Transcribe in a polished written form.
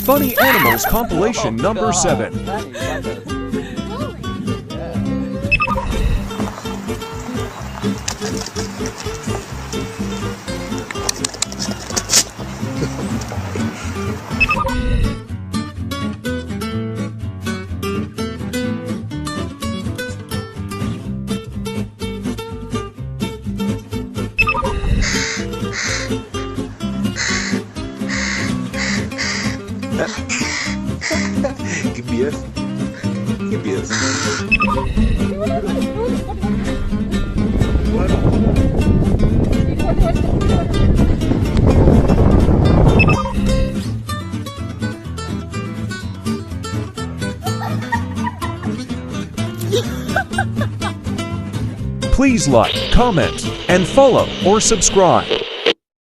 Funny Animals Compilation number 7. Gebiers. Please like, comment, and follow or subscribe.